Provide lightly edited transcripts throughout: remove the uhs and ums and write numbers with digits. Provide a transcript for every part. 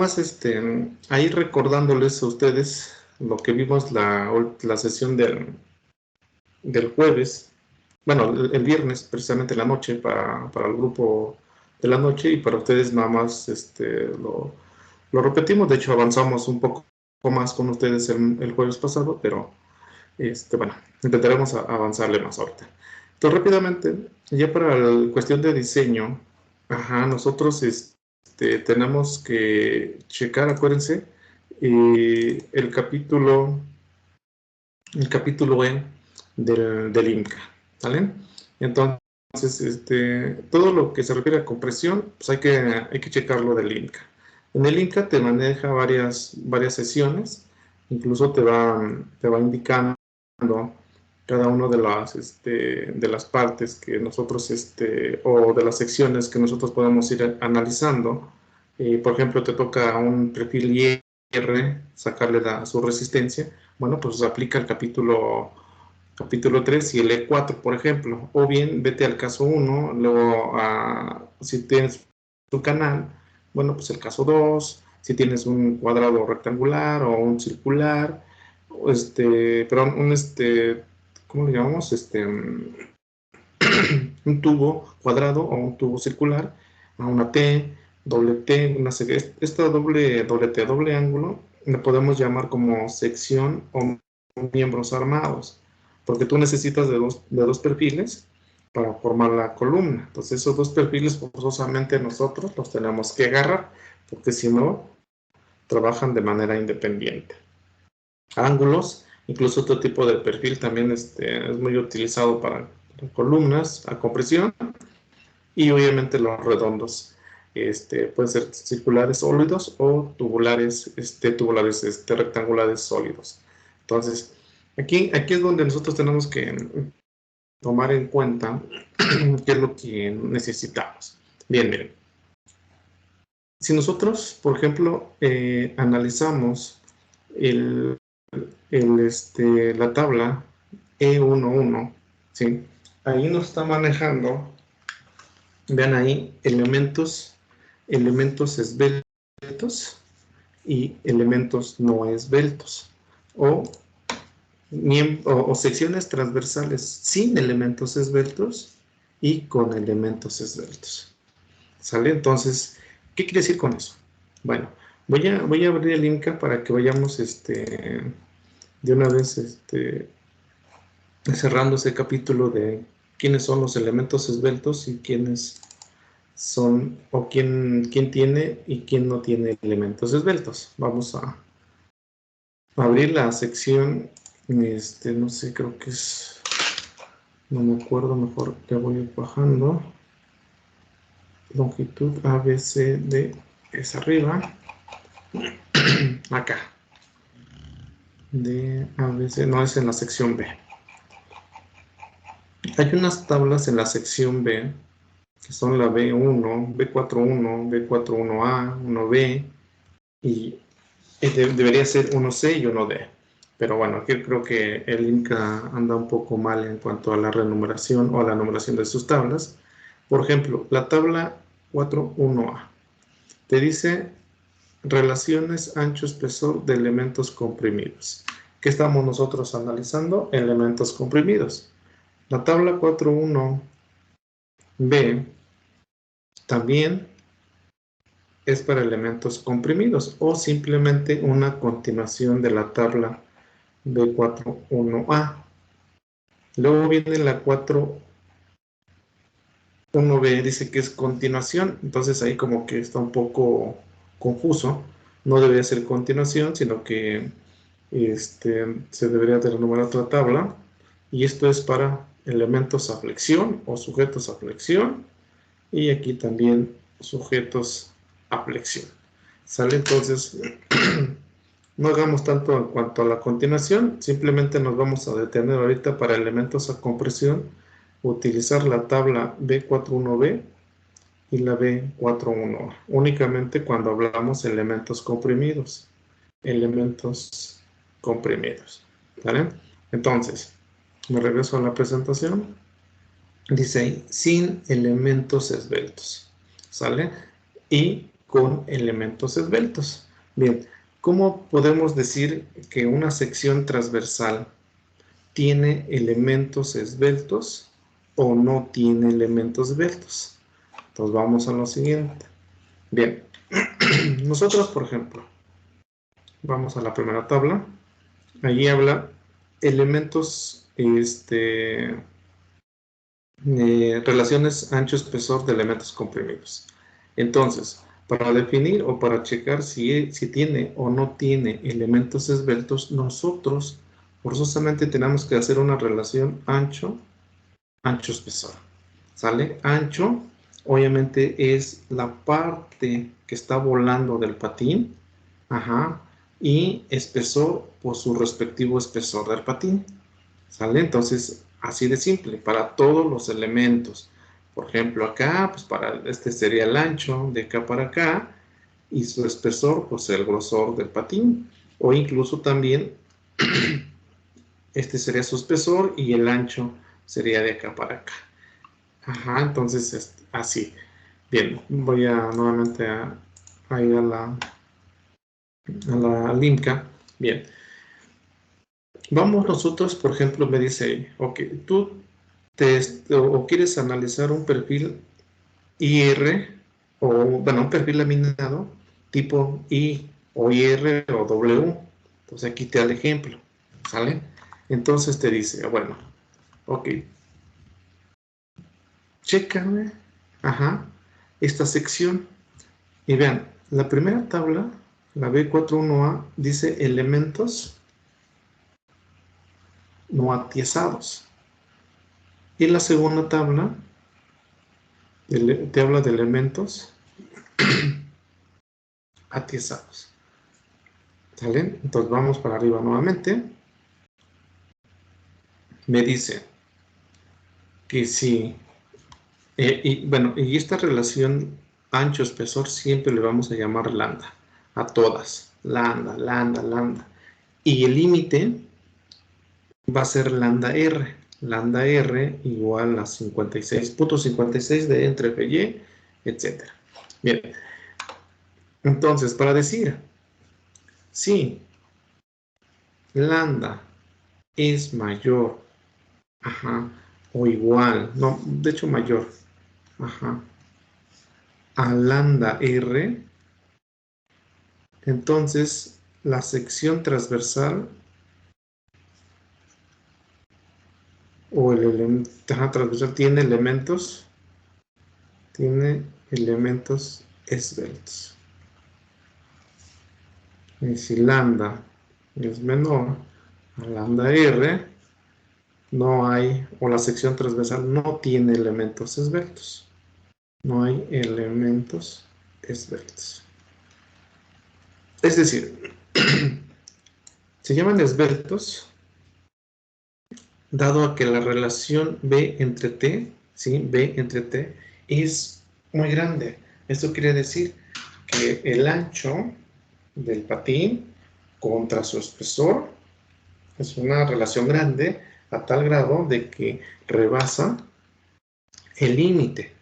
más ahí recordándoles a ustedes lo que vimos la sesión del jueves, bueno, el viernes, precisamente en la noche, para el grupo de la noche, y para ustedes nada más lo repetimos. De hecho, avanzamos un poco más con ustedes el jueves pasado, pero bueno, intentaremos avanzarle más ahorita. Entonces, rápidamente, ya para la cuestión de diseño, nosotros tenemos que checar, acuérdense, el capítulo E del INCA, ¿vale? Entonces, todo lo que se refiere a compresión, pues hay que checarlo del INCA. En el INCA te maneja varias sesiones, incluso te va indicando cada una de las partes que nosotros, o de las secciones que nosotros podemos ir analizando. Por ejemplo, te toca un perfil IR, sacarle su resistencia. Bueno, pues aplica el capítulo 3 y el E4, por ejemplo. O bien, vete al caso 1, luego si tienes tu canal, bueno, pues el caso 2, si tienes un cuadrado rectangular o un circular, perdón, ¿cómo le llamamos? Un tubo cuadrado o un tubo circular, a una T, doble T, esta doble ángulo, le podemos llamar como sección o miembros armados, porque tú necesitas de dos perfiles para formar la columna. Entonces, esos dos perfiles forzosamente nosotros los tenemos que agarrar, porque si no, trabajan de manera independiente. Ángulos, incluso otro tipo de perfil también es muy utilizado para columnas a compresión, y obviamente los redondos pueden ser circulares sólidos o tubulares rectangulares sólidos. Entonces, aquí es donde nosotros tenemos que tomar en cuenta qué es lo que necesitamos. Bien, miren. Si nosotros, por ejemplo, analizamos la tabla E11, ¿sí? Ahí nos está manejando, vean ahí, elementos esbeltos y elementos no esbeltos, o secciones transversales sin elementos esbeltos y con elementos esbeltos. ¿Sale? Entonces, ¿qué quiere decir con eso? Bueno, voy a abrir el INCA para que vayamos de una vez cerrando ese capítulo de quiénes son los elementos esbeltos y quiénes son, o quién tiene y quién no tiene elementos esbeltos. Vamos a abrir la sección, no sé, creo que es, no me acuerdo, mejor le voy bajando. Longitud ABCD es arriba. Acá. De ABC, no, es en la sección B. Hay unas tablas en la sección B, que son la B1, B41, B41A, 1B, y debería ser 1C y 1D. Pero bueno, aquí creo que el INCA anda un poco mal en cuanto a la renumeración o a la numeración de sus tablas. Por ejemplo, la tabla 41A te dice relaciones ancho-espesor de elementos comprimidos. ¿Qué estamos nosotros analizando? Elementos comprimidos. La tabla 41B también es para elementos comprimidos, o simplemente una continuación de la tabla B41A. Luego viene la 41B, dice que es continuación, entonces ahí como que está un poco confuso. No debería ser continuación, sino que se debería de renumerar otra tabla, y esto es para elementos a flexión o sujetos a flexión, y aquí también sujetos a flexión. ¿Sale? Entonces, no hagamos tanto en cuanto a la continuación, simplemente nos vamos a detener ahorita para elementos a compresión, utilizar la tabla B41B y la B41A, únicamente cuando hablamos de elementos comprimidos. Elementos comprimidos. ¿Vale? Entonces, me regreso a la presentación. Dice ahí, sin elementos esbeltos. ¿Sale? Y con elementos esbeltos. Bien, ¿cómo podemos decir que una sección transversal tiene elementos esbeltos o no tiene elementos esbeltos? Entonces vamos a lo siguiente. Bien, nosotros, por ejemplo, vamos a la primera tabla. Allí habla elementos, relaciones ancho-espesor de elementos comprimidos. Entonces, para definir o para checar si tiene o no tiene elementos esbeltos, nosotros forzosamente tenemos que hacer una relación ancho-espesor. ¿Sale? Ancho, obviamente, es la parte que está volando del patín. Ajá. Y espesor por su respectivo espesor del patín. ¿Sale? Entonces, así de simple, para todos los elementos. Por ejemplo, acá, pues para este sería el ancho de acá para acá, y su espesor, pues el grosor del patín. O incluso también, este sería su espesor y el ancho sería de acá para acá. Ajá, entonces, así. Bien, voy nuevamente a ir a la LIMCA. Bien. Vamos nosotros, por ejemplo, me dice ahí, ok, tú o quieres analizar un perfil IR, o bueno, un perfil laminado tipo I o IR o W. Entonces aquí te da el ejemplo, ¿sale? Entonces te dice, bueno, ok, chécame, ajá, esta sección. Y vean, la primera tabla, la B41A, dice elementos no atiesados. Y la segunda tabla te habla de elementos atiesados. ¿Sale? Entonces vamos para arriba nuevamente. Me dice que si, y esta relación ancho-espesor siempre le vamos a llamar lambda. A todas. Lambda, lambda, lambda. Y el límite va a ser lambda R. Lambda R igual a 56.56 de entre F y Y, etc. Bien. Entonces, para decir si lambda es mayor, ajá, o igual, no, de hecho mayor, ajá, a lambda R, entonces la sección transversal o el elemento transversal tiene elementos esbeltos. Y si lambda es menor a lambda R, no hay, o la sección transversal no tiene elementos esbeltos. No hay elementos esbeltos. Es decir, se llaman esbeltos dado a que la relación B entre T, ¿sí? B entre T es muy grande. Esto quiere decir que el ancho del patín contra su espesor es una relación grande a tal grado de que rebasa el límite,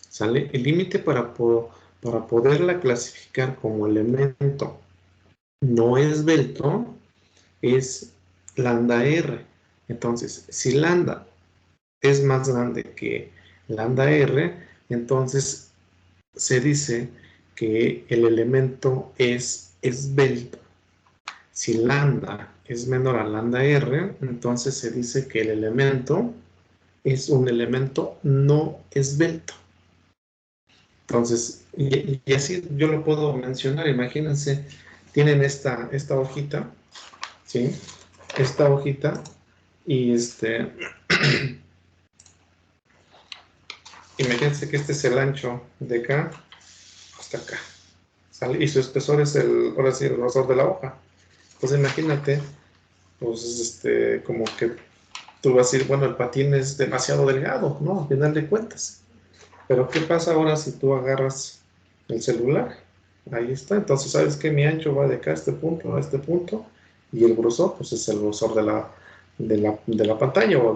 ¿sale? El límite para poderla clasificar como elemento no esbelto es lambda R. Entonces, si lambda es más grande que lambda R, entonces se dice que el elemento es esbelto. Si lambda es menor a lambda R, entonces se dice que el elemento es un elemento no esbelto. Entonces, y así yo lo puedo mencionar. Imagínense, tienen esta hojita, ¿sí? Esta hojita y imagínense que este es el ancho de acá hasta acá, ¿sale? Y su espesor es ahora sí, el grosor de la hoja. Pues imagínate, pues como que tú vas a decir, bueno, el patín es demasiado delgado, ¿no? Al final de cuentas. Pero ¿qué pasa ahora si tú agarras el celular? Ahí está. Entonces, ¿sabes qué? Mi ancho va de acá a este punto, y el grosor, pues es el grosor de la pantalla o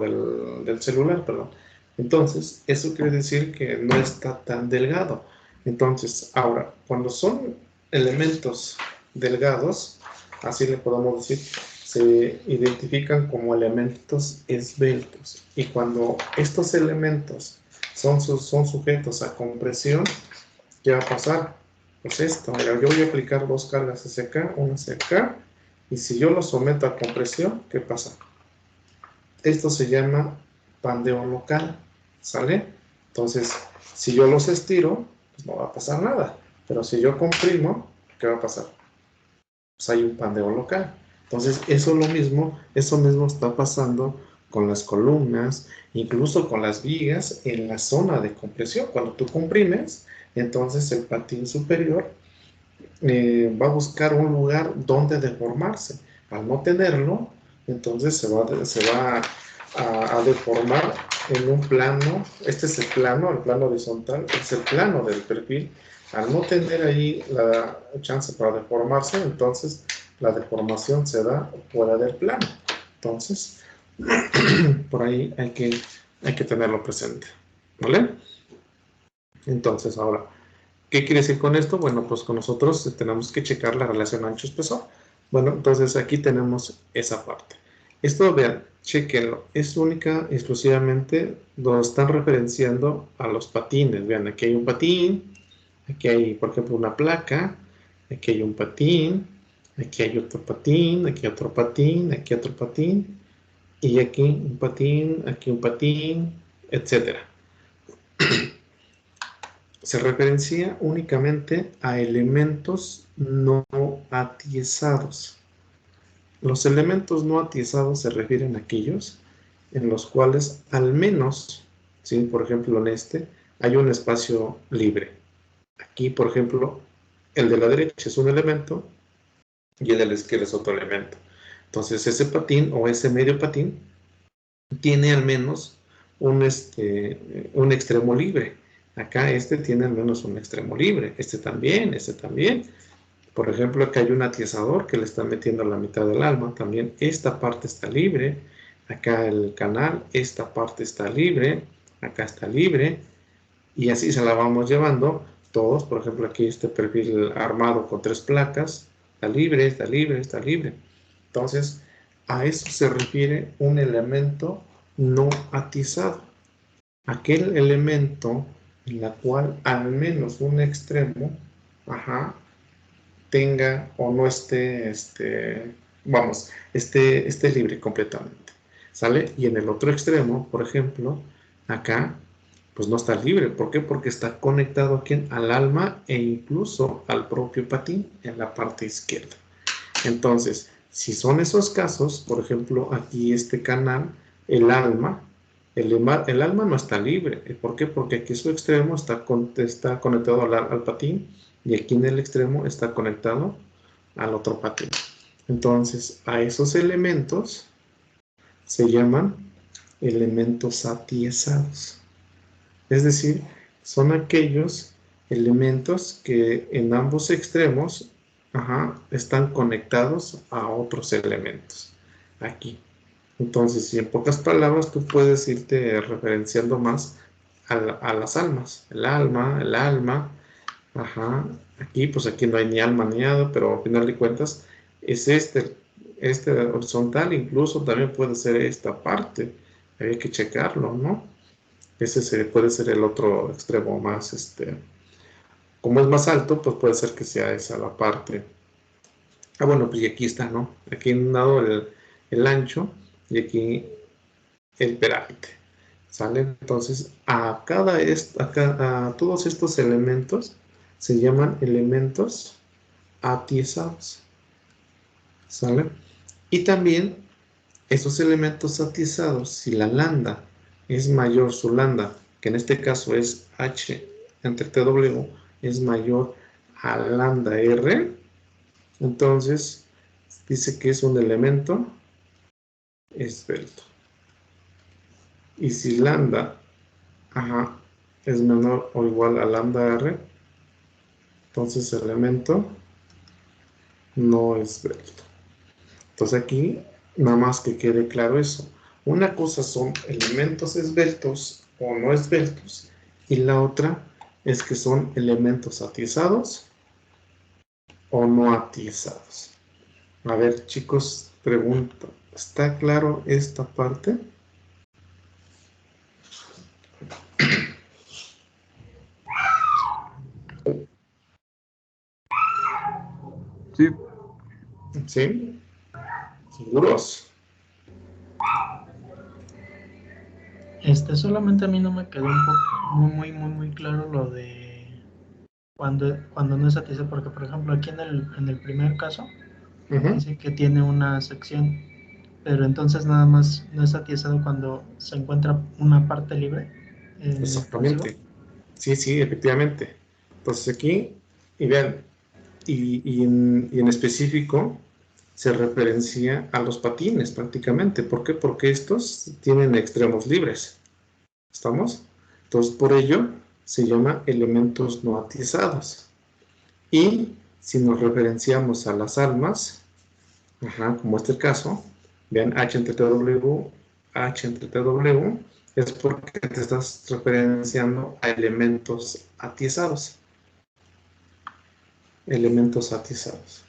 del celular, perdón. Entonces, eso quiere decir que no está tan delgado. Entonces, ahora, cuando son elementos delgados, así le podemos decir, se identifican como elementos esbeltos. Y cuando estos elementos son sujetos a compresión, ¿qué va a pasar? Pues esto, mira, yo voy a aplicar dos cargas hacia acá, una hacia acá, y si yo lo someto a compresión, ¿qué pasa? Esto se llama pandeo local, ¿sale? Entonces, si yo los estiro, pues no va a pasar nada. Pero si yo comprimo, ¿qué va a pasar? Pues hay un pandeo local. Entonces, eso mismo está pasando con las columnas, incluso con las vigas en la zona de compresión. Cuando tú comprimes, entonces el patín superior va a buscar un lugar donde deformarse. Al no tenerlo, entonces se va a deformar en un plano. Este es el plano horizontal, es el plano del perfil. Al no tener ahí la chance para deformarse, entonces la deformación se da fuera del plano. Entonces, por ahí hay que tenerlo presente, ¿vale? Entonces, ahora, ¿qué quiere decir con esto? Bueno, pues con nosotros tenemos que checar la relación ancho-espesor. Bueno, entonces aquí tenemos esa parte. Esto, vean, chequenlo. Es única, exclusivamente, lo están referenciando a los patines. Vean, aquí hay un patín, aquí hay, por ejemplo, una placa, aquí hay un patín, aquí hay otro patín, aquí otro patín, aquí otro patín, y aquí un patín, etcétera. Se referencia únicamente a elementos no atiezados. Los elementos no atiezados se refieren a aquellos en los cuales al menos, ¿sí? Por ejemplo en este, hay un espacio libre. Aquí, por ejemplo, el de la derecha es un elemento y el de la izquierda es otro elemento. Entonces ese patín o ese medio patín tiene al menos un extremo libre. Acá este tiene al menos un extremo libre. Este también, este también. Por ejemplo, acá hay un atiesador que le está metiendo a la mitad del alma. También esta parte está libre. Acá el canal, esta parte está libre. Acá está libre. Y así se la vamos llevando todos. Por ejemplo, aquí este perfil armado con 3 placas. Está libre, está libre, está libre. Entonces, a eso se refiere un elemento no atizado. Aquel elemento en la cual al menos un extremo, tenga o no esté libre completamente. ¿Sale? Y en el otro extremo, por ejemplo, acá, pues no está libre. ¿Por qué? Porque está conectado aquí al alma e incluso al propio patín en la parte izquierda. Entonces, si son esos casos, por ejemplo, aquí este canal, el alma, el alma no está libre. ¿Por qué? Porque aquí su extremo está conectado al patín y aquí en el extremo está conectado al otro patín. Entonces, a esos elementos se llaman elementos atiesados. Es decir, son aquellos elementos que en ambos extremos están conectados a otros elementos. Aquí. Entonces, si en pocas palabras tú puedes irte referenciando más a las almas. El alma. Aquí, pues aquí no hay ni alma ni nada, pero al final de cuentas es este horizontal, incluso también puede ser esta parte. Hay que checarlo, ¿no? Ese puede ser el otro extremo más, como es más alto, pues puede ser que sea esa la parte. Bueno, pues y aquí está, ¿no? Aquí en un lado el ancho y aquí el peralte, ¿sale? Entonces, a todos estos elementos se llaman elementos atiesados, ¿sale? Y también esos elementos atiesados, si la lambda es mayor, su lambda, que en este caso es H entre TW, es mayor a lambda R, entonces dice que es un elemento esbelto. Y si lambda es menor o igual a lambda R, entonces el elemento no esbelto. Entonces aquí, nada más que quede claro eso. Una cosa son elementos esbeltos o no esbeltos y la otra es que son elementos atizados o no atizados. A ver, chicos, pregunto, ¿está claro esta parte? Sí. ¿Sí? ¿Seguros? Solamente a mí no me quedó un poco muy claro lo de cuando no es atizado, porque por ejemplo aquí en el primer caso dice que tiene una sección, pero entonces nada más no es atizado cuando se encuentra una parte libre en el cursivo. Exactamente. Sí, sí, efectivamente. Entonces aquí, y vean, y en específico se referencia a los patines prácticamente. ¿Por qué? Porque estos tienen extremos libres. ¿Estamos? Entonces, por ello se llama elementos no atizados. Y si nos referenciamos a las almas, como este caso, vean H entre TW, H entre TW, es porque te estás referenciando a elementos atizados. Elementos atizados.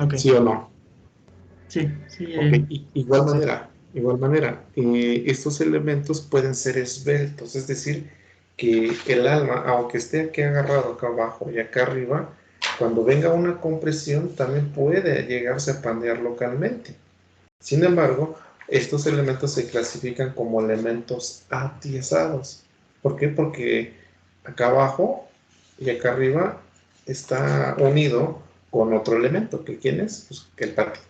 Ok. ¿Sí o no? Sí, sí. Ok, igual manera, estos elementos pueden ser esbeltos, es decir, que el alma, aunque esté aquí agarrado acá abajo y acá arriba, cuando venga una compresión también puede llegarse a pandear localmente. Sin embargo, estos elementos se clasifican como elementos atizados. ¿Por qué? Porque acá abajo y acá arriba está unido con otro elemento, que ¿quién es? Pues que el patín.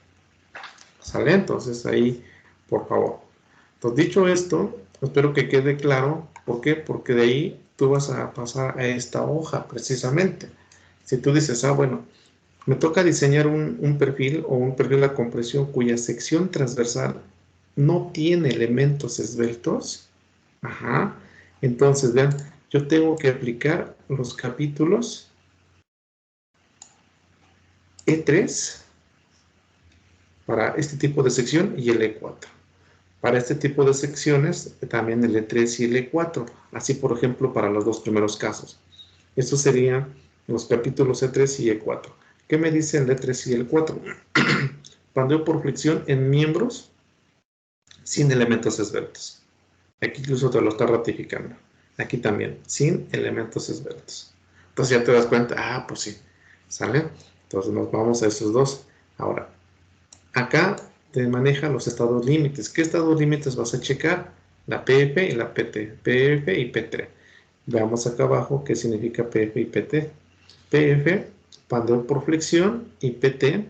¿Sale? Entonces ahí, por favor. Entonces, dicho esto, espero que quede claro. ¿Por qué? Porque de ahí tú vas a pasar a esta hoja, precisamente. Si tú dices, bueno, me toca diseñar un perfil o un perfil de compresión cuya sección transversal no tiene elementos esbeltos. Entonces, vean, yo tengo que aplicar los capítulos E3 para este tipo de sección y el E4. Para este tipo de secciones, también el E3 y el E4. Así, por ejemplo, para los dos primeros casos. Estos serían los capítulos E3 y E4. ¿Qué me dice el E3 y el 4? Pandeo por flexión en miembros sin elementos esbeltos. Aquí incluso te lo está ratificando. Aquí también, sin elementos esbeltos. Entonces ya te das cuenta, pues sí, ¿sale? Entonces nos vamos a esos dos. Ahora, acá te maneja los estados límites. ¿Qué estados límites vas a checar? La PF y la PT. PF y PT. Veamos acá abajo qué significa PF y PT. PF, pandeo por flexión, y PT,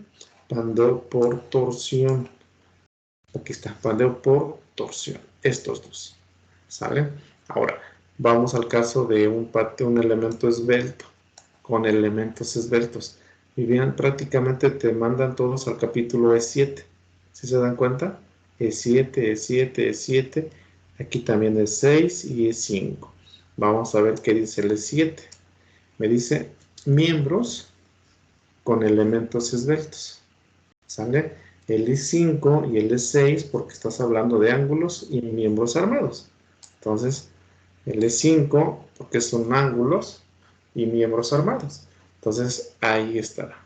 pandeo por torsión. Aquí está, pandeo por torsión. Estos dos. ¿Sale? Ahora, vamos al caso de un elemento esbelto, con elementos esbeltos. Y bien, prácticamente te mandan todos al capítulo E7. ¿Sí se dan cuenta? E7, E7, E7. Aquí también E6 y E5. Vamos a ver qué dice el E7. Me dice miembros con elementos esbeltos. ¿Sale? El E5 y el E6 porque estás hablando de ángulos y miembros armados. Entonces, el E5 porque son ángulos y miembros armados. Entonces, ahí estará.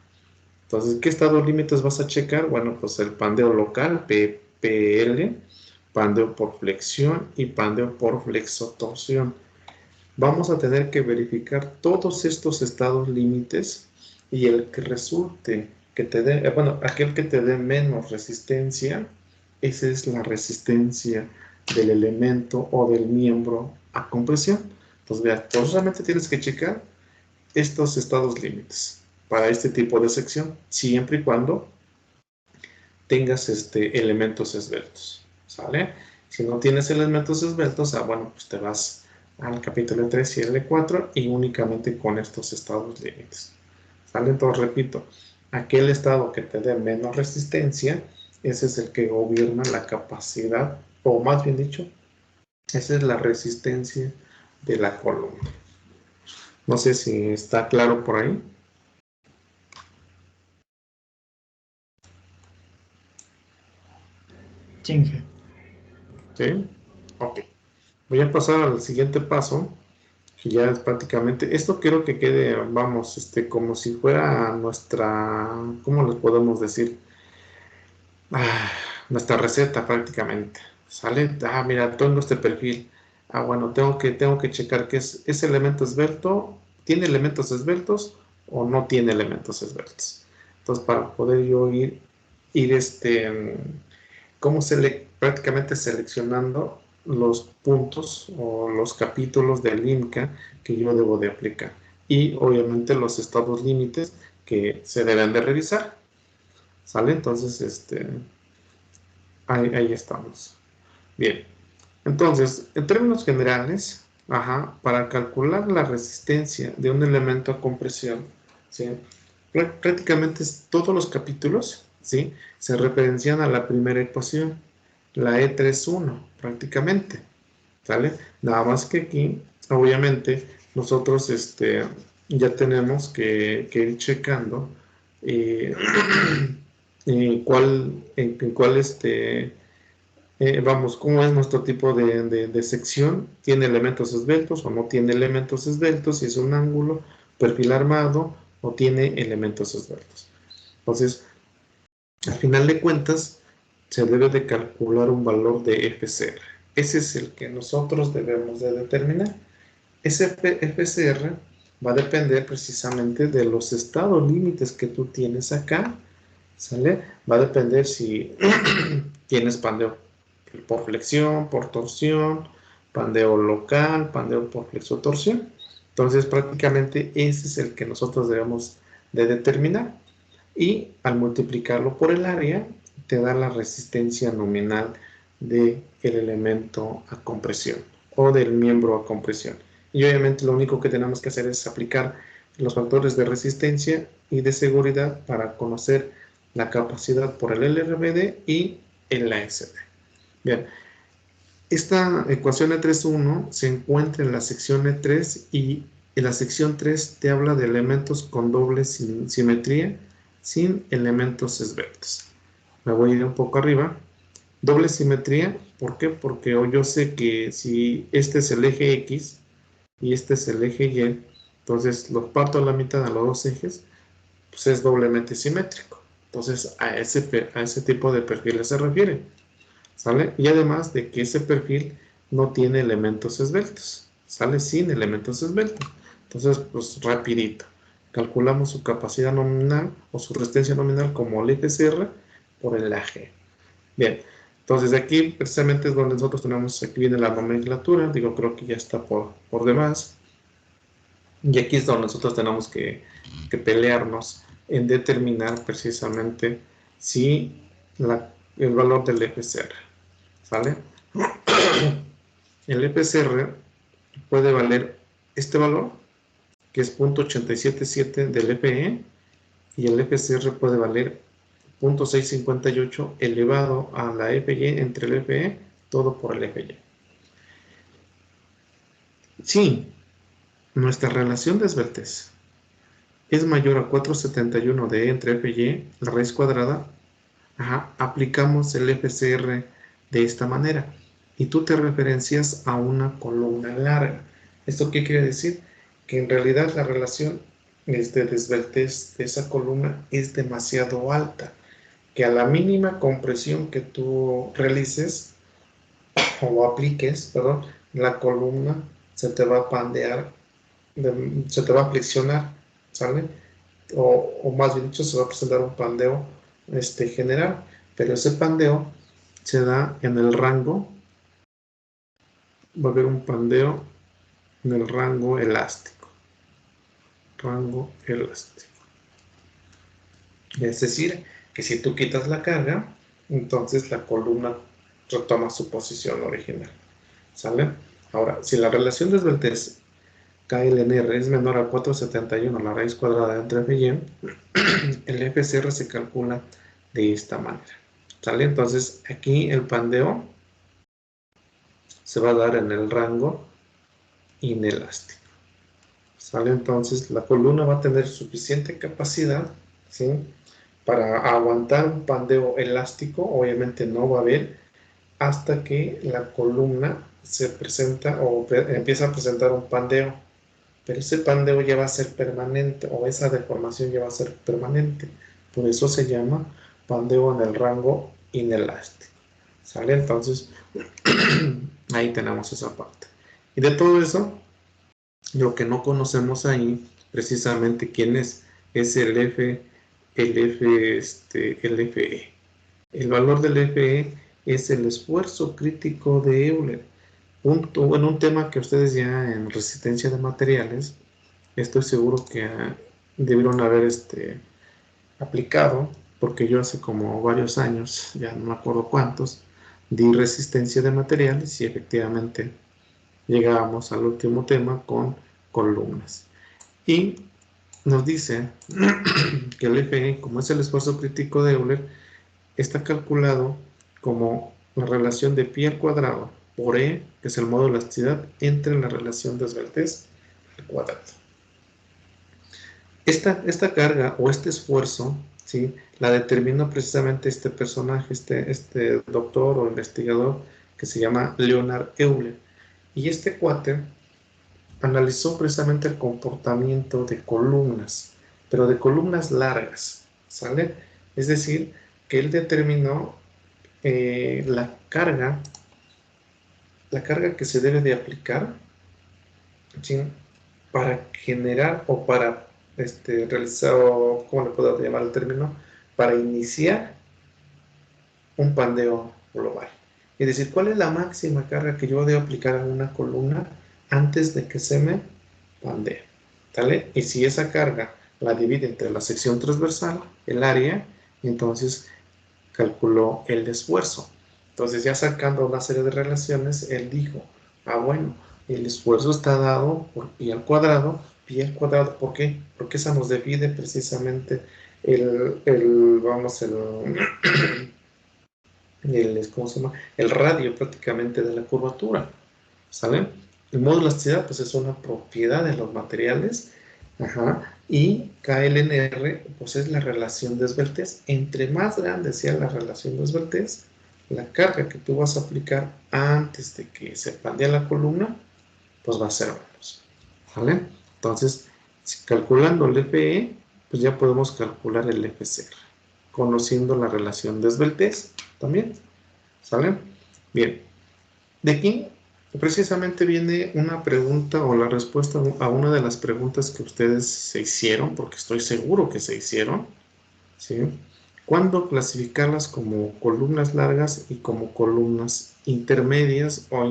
Entonces, ¿qué estados límites vas a checar? Bueno, pues el pandeo local, PPL, pandeo por flexión y pandeo por flexotorsión. Vamos a tener que verificar todos estos estados límites y el que resulte que te dé, aquel que te dé menos resistencia, esa es la resistencia del elemento o del miembro a compresión. Entonces, vea, solamente tienes que checar estos estados límites para este tipo de sección, siempre y cuando tengas elementos esbeltos, ¿sale? Si no tienes elementos esbeltos, bueno, pues te vas al capítulo 3 y el 4 y únicamente con estos estados límites, ¿sale? Entonces, repito, aquel estado que te dé menos resistencia, ese es el que gobierna la capacidad, o más bien dicho, esa es la resistencia de la columna. No sé si está claro por ahí. Chinge. ¿Sí? Ok. Voy a pasar al siguiente paso, que ya es prácticamente, esto quiero que quede, vamos, como si fuera nuestra, ¿cómo les podemos decir? Ah, nuestra receta prácticamente, ¿sale? Ah, mira, tengo este perfil. Ah, bueno, tengo que checar que es elemento esbelto, ¿tiene elementos esbeltos o no tiene elementos esbeltos? Entonces, para poder yo ir como prácticamente seleccionando los puntos o los capítulos del INCA que yo debo de aplicar. Y obviamente los estados límites que se deben de revisar. ¿Sale? Entonces, ahí estamos. Bien. Entonces, en términos generales, para calcular la resistencia de un elemento a compresión, ¿sí? Prácticamente todos los capítulos, ¿sí? Se referencian a la primera ecuación, la E31, prácticamente, ¿sale? Nada más que aquí, obviamente, nosotros ya tenemos que ir checando eh, cuál vamos, cómo es nuestro tipo de sección, tiene elementos esbeltos o no tiene elementos esbeltos, si es un ángulo, perfil armado o tiene elementos esbeltos. Entonces, al final de cuentas, se debe de calcular un valor de FCR. Ese es el que nosotros debemos de determinar. Ese FCR va a depender precisamente de los estados límites que tú tienes acá, ¿sale? Va a depender si tienes pandeo por flexión, por torsión, pandeo local, pandeo por flexotorsión. Entonces, prácticamente ese es el que nosotros debemos de determinar. Y al multiplicarlo por el área, te da la resistencia nominal del elemento a compresión o del miembro a compresión. Y obviamente lo único que tenemos que hacer es aplicar los factores de resistencia y de seguridad para conocer la capacidad por el LRBD y el ASD. Bien, esta ecuación E31 se encuentra en la sección E3 y en la sección 3 te habla de elementos con doble simetría sin elementos esbeltos. Me voy a ir un poco arriba. Doble simetría, ¿por qué? Porque yo sé que si este es el eje X y este es el eje Y, entonces los parto a la mitad a los dos ejes, pues es doblemente simétrico. Entonces a ese tipo de perfiles se refiere. ¿Sale? Y además de que ese perfil no tiene elementos esbeltos, sale sin elementos esbeltos. Entonces, pues rapidito, calculamos su capacidad nominal o su resistencia nominal como el FCR por el AG. Bien, entonces aquí precisamente es donde nosotros tenemos, aquí viene la nomenclatura, digo, creo que ya está por demás. Y aquí es donde nosotros tenemos que pelearnos en determinar precisamente si el valor del FCR. ¿Sale? El FCR puede valer este valor, que es 0.877 del FE, y el FCR puede valer 0.658 elevado a la FY entre el FE, todo por el FY. Si nuestra relación de esbeltez es mayor a 471 de E entre FY, la raíz cuadrada, aplicamos el FCR de esta manera y tú te referencias a una columna larga. ¿Esto qué quiere decir? Que en realidad la relación de esbeltez de esa columna es demasiado alta, que a la mínima compresión que tú realices o apliques, perdón, la columna se te va a pandear, se te va a flexionar, ¿sale? O más bien dicho, se va a presentar un pandeo general, pero ese pandeo se da en el rango, va a haber un pandeo en el rango elástico, es decir, que si tú quitas la carga, entonces la columna retoma su posición original, ¿sale? Ahora, si la relación de esbeltez KLNR es menor a 471, la raíz cuadrada entre F y Y, el FCR se calcula de esta manera. ¿Sale? Entonces, aquí el pandeo se va a dar en el rango inelástico. ¿Sale? Entonces, la columna va a tener suficiente capacidad, ¿sí?, para aguantar un pandeo elástico. Obviamente no va a haber hasta que la columna se presenta o empieza a presentar un pandeo, pero ese pandeo ya va a ser permanente o esa deformación ya va a ser permanente. Por eso se llama pandeo en el rango inelástico. ¿Sale? Entonces, ahí tenemos esa parte. Y de todo eso, lo que no conocemos ahí, precisamente quién es el FE. El valor del FE es el esfuerzo crítico de Euler. Un tema que ustedes ya en resistencia de materiales, estoy seguro que debieron haber aplicado, porque yo hace como varios años, ya no me acuerdo cuántos, di resistencia de materiales y efectivamente llegábamos al último tema con columnas. Y nos dice que el FE, como es el esfuerzo crítico de Euler, está calculado como la relación de pi al cuadrado por E, que es el modo de elasticidad, entre la relación de esbeltez al cuadrado. Esta carga o este esfuerzo, ¿sí?, la determinó precisamente este personaje, este doctor o investigador que se llama Leonhard Euler. Y este cuate analizó precisamente el comportamiento de columnas, pero de columnas largas, ¿sale? Es decir, que él determinó la carga que se debe de aplicar, ¿sí?, para generar o para realizar, o ¿cómo le puedo llamar el término? Para iniciar un pandeo global. Es decir, ¿cuál es la máxima carga que yo debo aplicar a una columna antes de que se me pandee? ¿Vale? Y si esa carga la divide entre la sección transversal, el área, entonces calculó el esfuerzo. Entonces, ya sacando una serie de relaciones, él dijo, bueno, el esfuerzo está dado por pi al cuadrado. ¿Por qué? Porque esa nos divide precisamente ¿cómo se llama? El radio prácticamente de la curvatura, ¿sale? El modo de elasticidad, pues es una propiedad de los materiales, y KLNR, pues es la relación de esbeltez. Entre más grande sea la relación de esbeltez, la carga que tú vas a aplicar antes de que se pandee la columna, pues va a ser menos, ¿vale? Entonces, calculando el FE, pues ya podemos calcular el FCR, conociendo la relación de esbeltez también, ¿sale? Bien, de aquí precisamente viene una pregunta o la respuesta a una de las preguntas que ustedes se hicieron, porque estoy seguro que se hicieron, ¿sí? ¿Cuándo clasificarlas como columnas largas y como columnas intermedias o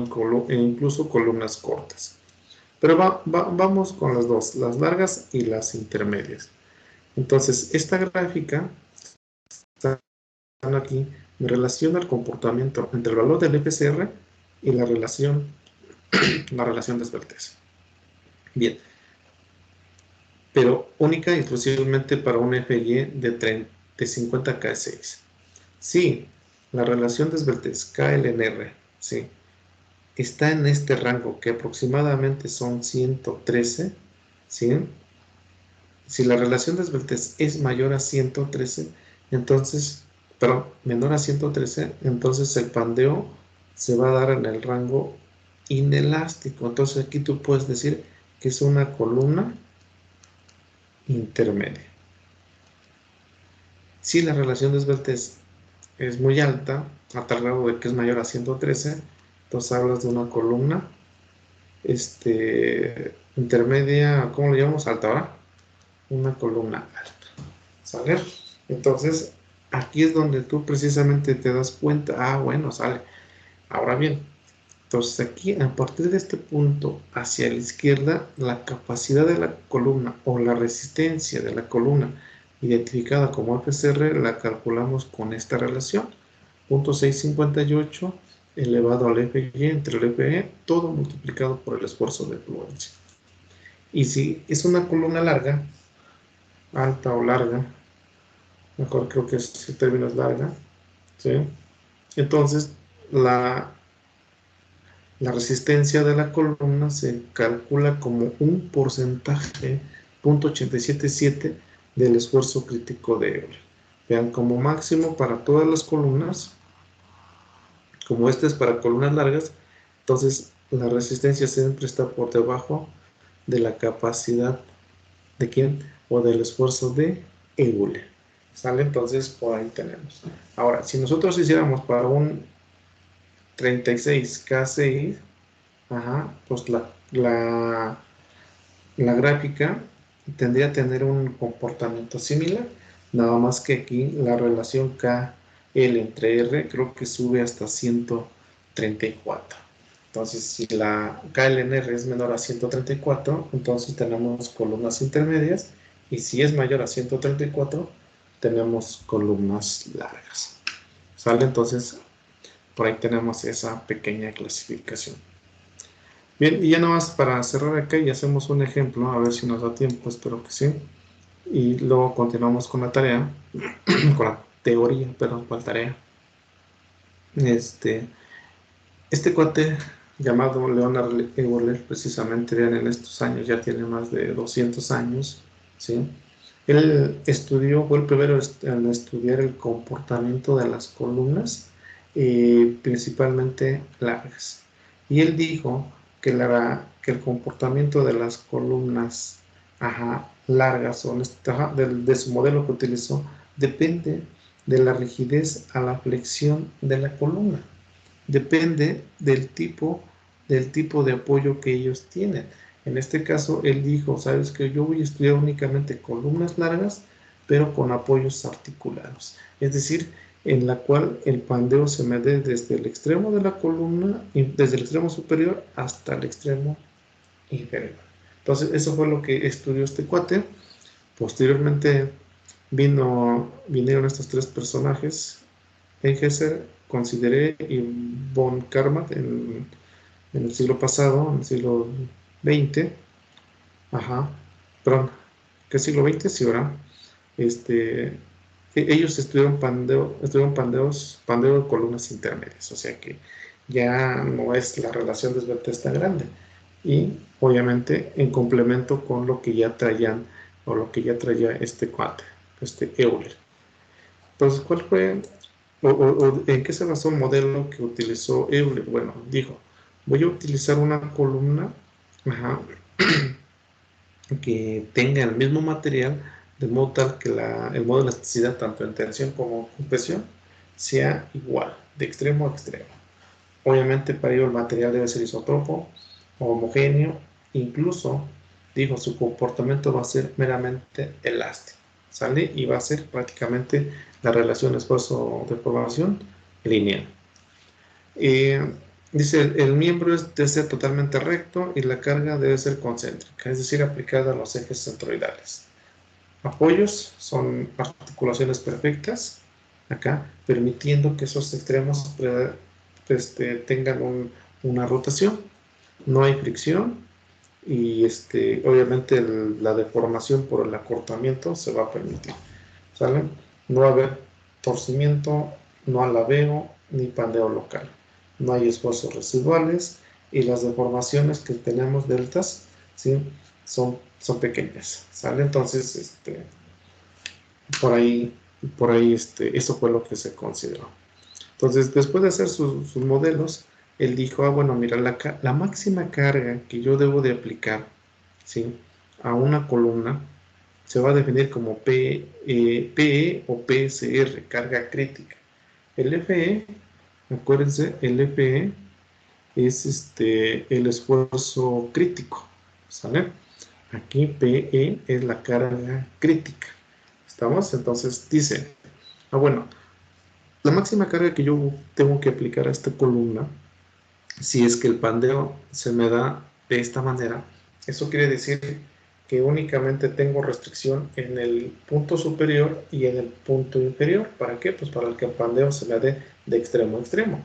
incluso columnas cortas? Pero vamos con las dos, las largas y las intermedias. Entonces, esta gráfica está aquí, me relaciona el comportamiento entre el valor del FCR y la relación de esbeltez. Bien, pero única y exclusivamente para un FY de 50 K6. Si la relación de esbeltez KLNR, ¿sí?, está en este rango que aproximadamente son 113, ¿sí?, si la relación de esbeltez es mayor a 113, entonces, perdón, menor a 113, entonces el pandeo se va a dar en el rango inelástico. Entonces aquí tú puedes decir que es una columna intermedia. Si la relación de esbeltez es muy alta, a tal grado de que es mayor a 113, entonces hablas de una columna intermedia, ¿cómo le llamamos? Alta, ¿verdad? Una columna alta, ¿sale? Entonces, aquí es donde tú precisamente te das cuenta, bueno, sale. Ahora bien, entonces aquí, a partir de este punto hacia la izquierda, la capacidad de la columna o la resistencia de la columna identificada como FCR la calculamos con esta relación, 0.658 elevado al FY entre el FE, todo multiplicado por el esfuerzo de fluencia. Y si es una columna larga, alta o larga, mejor creo que el término es larga, ¿sí?, entonces la resistencia de la columna se calcula como un porcentaje, 0.877 del esfuerzo crítico de Euler. Vean, como máximo para todas las columnas, como este es para columnas largas, Entonces, la resistencia siempre está por debajo de la capacidad de quién o del esfuerzo de Euler. ¿Sale? Entonces, por ahí tenemos. Ahora, si nosotros hiciéramos para un 36K6, pues la gráfica tendría que tener un comportamiento similar, nada más que aquí la relación KL entre R creo que sube hasta 134. Entonces, si la KL en R es menor a 134, entonces tenemos columnas intermedias, y si es mayor a 134, tenemos columnas largas. ¿Sale? Entonces, por ahí tenemos esa pequeña clasificación. Bien, y ya nada más para cerrar acá y hacemos un ejemplo, a ver si nos da tiempo, espero que sí. Y luego continuamos con la tarea, con la teoría, perdón, con la tarea. Este cuate llamado Leonard Euler, precisamente en estos años, ya tiene más de 200 años, ¿sí? Él estudió, fue el primero en estudiar el comportamiento de las columnas, principalmente largas. Y él dijo que el comportamiento de las columnas largas, o de su modelo que utilizó, depende de la rigidez a la flexión de la columna. Depende del tipo de apoyo que ellos tienen. En este caso, él dijo, sabes que yo voy a estudiar únicamente columnas largas, pero con apoyos articulados. Es decir, en la cual el pandeo se mide desde el extremo de la columna, desde el extremo superior hasta el extremo inferior. Entonces, eso fue lo que estudió este cuate. Posteriormente vinieron estos tres personajes, Engesser, Consideré y von Karman en el siglo pasado, en el siglo XX. Perdón, ¿qué siglo XX? Sí, ¿verdad? Ellos estudiaron pandeo de columnas intermedias, o sea que ya no es la relación de Sveltes tan grande. Y obviamente en complemento con lo que ya traían, o lo que ya traía este cuate, Euler. Entonces, ¿cuál fue, o en qué se basó el modelo que utilizó Euler? Bueno, dijo, voy a utilizar una columna que tenga el mismo material, de modo tal que el modo de elasticidad, tanto en tensión como compresión, sea igual, de extremo a extremo. Obviamente, para ello el material debe ser isótropo o homogéneo. Incluso, dijo, su comportamiento va a ser meramente elástico, ¿sale? Y va a ser prácticamente la relación esfuerzo-deformación lineal. Dice, el miembro debe ser totalmente recto y la carga debe ser concéntrica, es decir, aplicada a los ejes centroidales. Apoyos son articulaciones perfectas, acá, permitiendo que esos extremos tengan una rotación. No hay fricción y obviamente la deformación por el acortamiento se va a permitir, ¿sale? No va a haber torcimiento, no alabeo ni pandeo local. No hay esfuerzos residuales y las deformaciones que tenemos deltas, ¿sí? son pequeñas, ¿sale? Entonces, por ahí eso fue lo que se consideró. Entonces, después de hacer sus modelos, él dijo, bueno, mira, la máxima carga que yo debo de aplicar, ¿sí?, a una columna se va a definir como PE o PSR, carga crítica. El FE, acuérdense, el FE es el esfuerzo crítico, ¿sale? Aquí PE es la carga crítica. ¿Estamos? Entonces dice, bueno, la máxima carga que yo tengo que aplicar a esta columna, si es que el pandeo se me da de esta manera, eso quiere decir que únicamente tengo restricción en el punto superior y en el punto inferior. ¿Para qué? Pues para que el pandeo se me dé de extremo a extremo.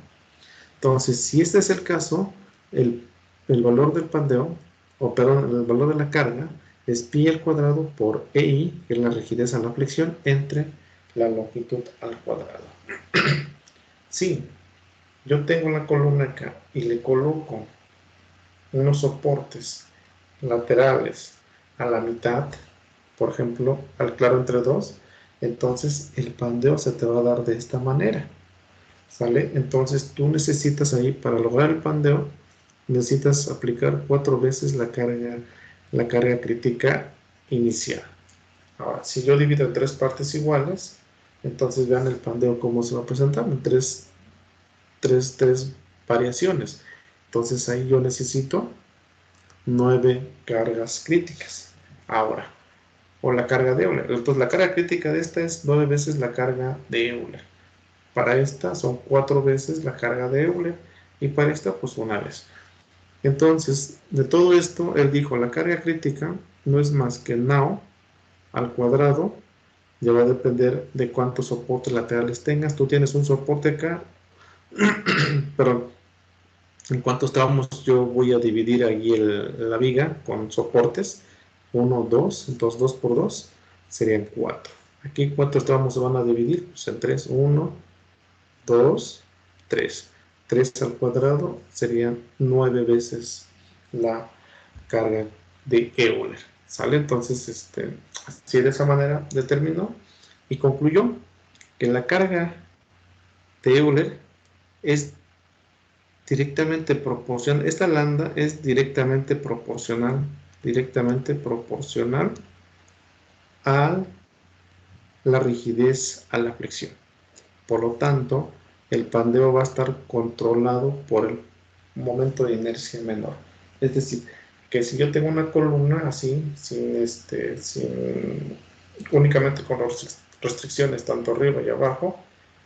Entonces, si este es el caso, el valor del pandeo, el valor de la carga, es pi al cuadrado por EI, que es la rigidez a la flexión, entre la longitud al cuadrado. Si yo tengo la columna acá y le coloco unos soportes laterales a la mitad, por ejemplo, al claro entre dos, entonces el pandeo se te va a dar de esta manera, ¿sale? Entonces tú necesitas ahí, para lograr el pandeo, necesitas aplicar 4 veces la carga crítica inicial. Ahora, si yo divido en 3 partes iguales, entonces vean el pandeo cómo se va a presentar en tres variaciones. Entonces ahí yo necesito 9 cargas críticas. Ahora, o la carga de Euler. Entonces la carga crítica de esta es 9 veces la carga de Euler. Para esta son 4 veces la carga de Euler. Y para esta pues una vez. Entonces, de todo esto, él dijo, la carga crítica no es más que NAO al cuadrado. Ya va a depender de cuántos soportes laterales tengas. Tú tienes un soporte acá, pero en cuántos tramos yo voy a dividir ahí la viga con soportes. 1, 2, entonces 2 por 2 serían 4. Aquí cuántos tramos se van a dividir, pues en 3, 1, 2, 3. 3 al cuadrado serían 9 veces la carga de Euler. ¿Sale? Entonces, así de esa manera determinó y concluyó que la carga de Euler es directamente proporcional. Esta lambda es directamente proporcional a la rigidez, a la flexión. Por lo tanto, el pandeo va a estar controlado por el momento de inercia menor. Es decir, que si yo tengo una columna así, únicamente con restricciones tanto arriba y abajo,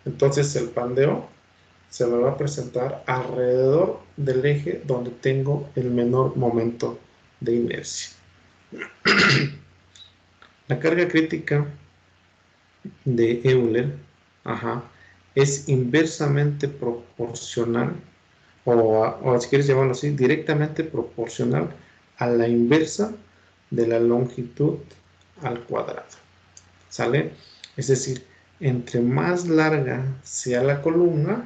entonces el pandeo se me va a presentar alrededor del eje donde tengo el menor momento de inercia. La carga crítica de Euler es inversamente proporcional, o si quieres llamarlo así, directamente proporcional a la inversa de la longitud al cuadrado. ¿Sale? Es decir, entre más larga sea la columna,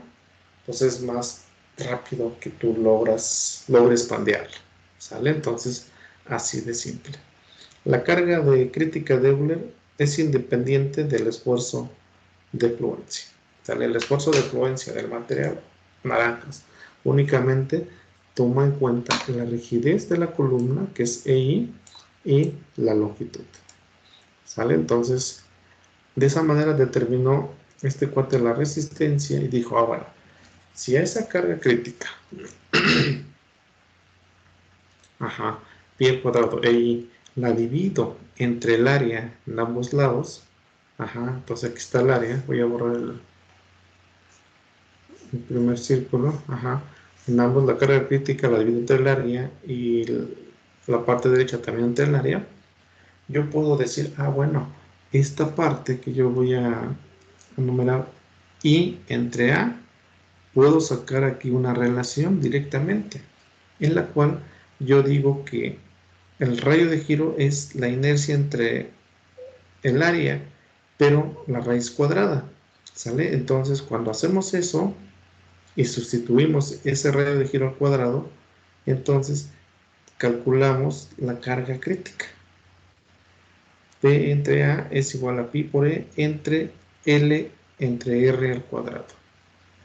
pues es más rápido que tú logres pandearla. ¿Sale? Entonces, así de simple. La carga de crítica de Euler es independiente del esfuerzo de fluencia. ¿Sale? El esfuerzo de fluencia del material naranjas únicamente toma en cuenta la rigidez de la columna, que es EI, y la longitud. ¿Sale? Entonces, de esa manera determinó este cuate la resistencia y dijo, bueno, si a esa carga crítica, pi al cuadrado, EI, la divido entre el área en ambos lados, entonces aquí está el área, voy a borrar el primer círculo, en ambos la carga crítica la divido entre el área y la parte derecha también entre el área, yo puedo decir, bueno, esta parte que yo voy a enumerar I entre A, puedo sacar aquí una relación directamente, en la cual yo digo que el radio de giro es la inercia entre el área, pero la raíz cuadrada, ¿sale? Entonces, cuando hacemos eso y sustituimos ese radio de giro al cuadrado, entonces calculamos la carga crítica. P entre A es igual a pi por E entre L entre R al cuadrado,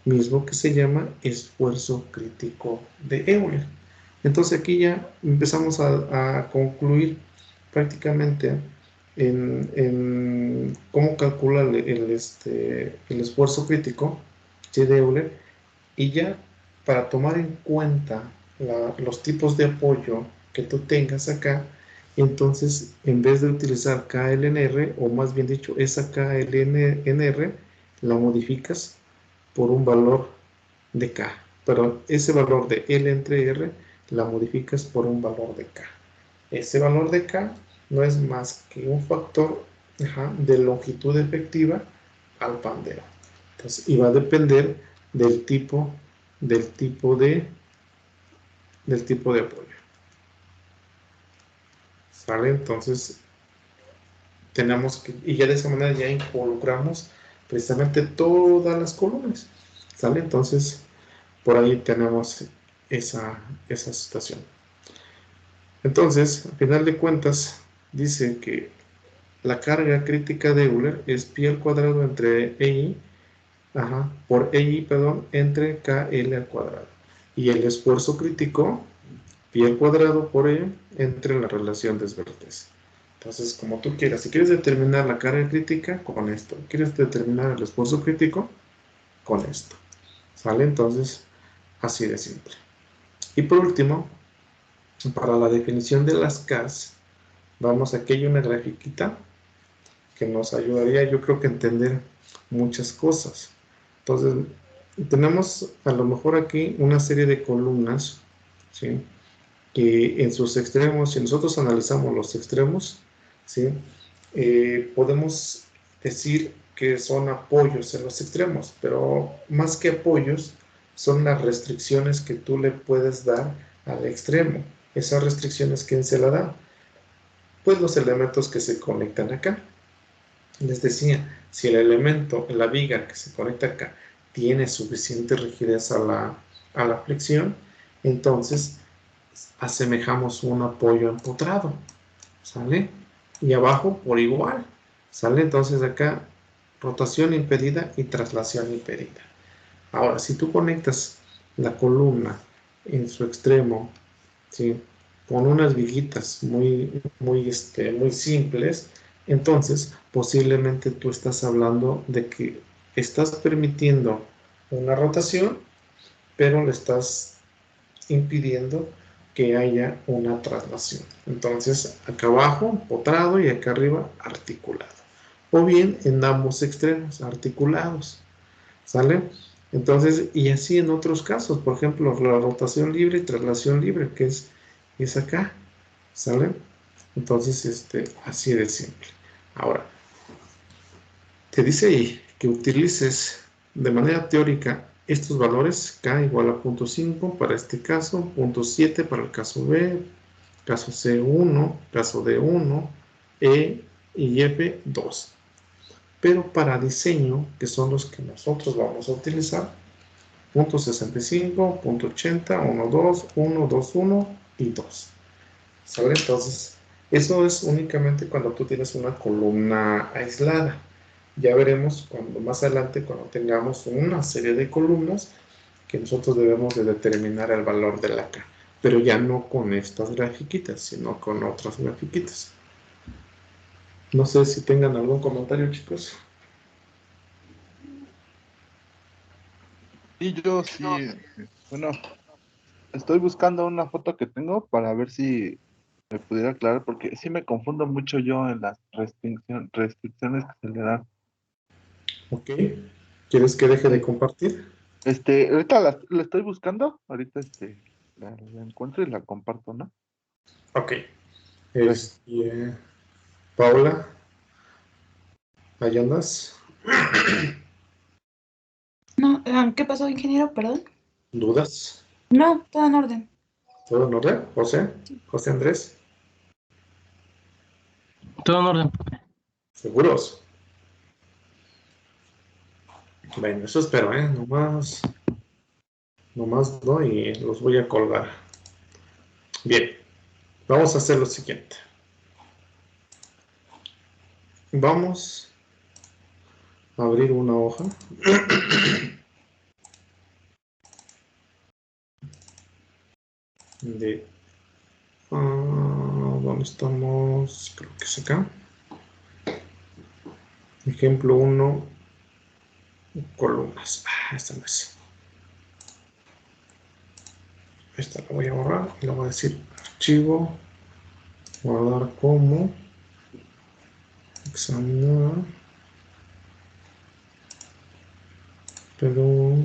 mismo que se llama esfuerzo crítico de Euler. Entonces aquí ya empezamos a concluir prácticamente en cómo calcula el esfuerzo crítico de Euler, y ya para tomar en cuenta los tipos de apoyo que tú tengas acá, entonces en vez de utilizar KLNR, o más bien dicho esa KLNR, la modificas por un valor de K, pero ese valor de L entre R la modificas por un valor de K. Ese valor de K no es más que un factor de longitud efectiva al pandeo. Entonces, y va a depender del tipo de apoyo. ¿Sale? Entonces, tenemos que, y ya de esa manera ya involucramos precisamente todas las columnas. ¿Sale? Entonces, por ahí tenemos esa situación. Entonces, a final de cuentas, dice que la carga crítica de Euler es pi al cuadrado entre EI, por EI, entre KL al cuadrado. y el esfuerzo crítico, pi al cuadrado por E, entre la relación desvertez. Entonces, como tú quieras, si quieres determinar la carga crítica, con esto. ¿Quieres determinar el esfuerzo crítico? Con esto. ¿Sale? Entonces, así de simple. Y por último, para la definición de las Ks, vamos, aquí hay una grafiquita que nos ayudaría, yo creo que a entender muchas cosas. Entonces, tenemos a lo mejor aquí una serie de columnas, ¿sí? Que en sus extremos, si nosotros analizamos los extremos, ¿sí? Podemos decir que son apoyos en los extremos, pero más que apoyos, son las restricciones que tú le puedes dar al extremo. Esas restricciones, ¿quién se la da? Pues los elementos que se conectan acá. Les decía, si el elemento, la viga que se conecta acá, tiene suficiente rigidez a la flexión, entonces asemejamos un apoyo empotrado, ¿sale? Y abajo por igual, ¿sale? Entonces acá rotación impedida y traslación impedida. Ahora, si tú conectas la columna en su extremo, ¿sí? Con unas viguitas muy simples, entonces posiblemente tú estás hablando de que estás permitiendo una rotación, pero le estás impidiendo que haya una traslación. Entonces, acá abajo, empotrado, y acá arriba, articulado. O bien en ambos extremos, articulados. ¿Sale? Entonces, y así en otros casos, por ejemplo, la rotación libre y traslación libre, que es acá. ¿Sale? Entonces, así de simple. Ahora, te dice ahí que utilices de manera teórica estos valores, K igual a 0.5 para este caso, 0.7 para el caso B, caso C1, caso D1, E y F2. Pero para diseño, que son los que nosotros vamos a utilizar, 0.65, 0.80, 1.2, 1.21 y 2. ¿Sale? Entonces, eso es únicamente cuando tú tienes una columna aislada. Ya veremos cuando más adelante, cuando tengamos una serie de columnas, que nosotros debemos de determinar el valor de la K. Pero ya no con estas grafiquitas, sino con otras grafiquitas. No sé si tengan algún comentario, chicos. Y yo sí, bueno, estoy buscando una foto que tengo para ver si me pudiera aclarar, porque sí me confundo mucho yo en las restricciones que se le dan. Ok. ¿Quieres que deje de compartir? Ahorita la estoy buscando, ahorita la encuentro y la comparto, ¿no? Ok. Gracias. Paula, ¿ahí andas? No, ¿qué pasó, ingeniero? Perdón. ¿Dudas? No, todo en orden. ¿Todo en orden? ¿José? ¿José Andrés? Todo en orden. ¿Seguros? Bueno, eso espero, ¿eh? Nomás no, y los voy a colgar. Bien, vamos a hacer lo siguiente. Vamos a abrir una hoja. De... ¿dónde estamos? Creo que es acá. Ejemplo 1, columnas. Esta no es. Esta la voy a borrar y le voy a decir archivo, guardar como, examinar, pero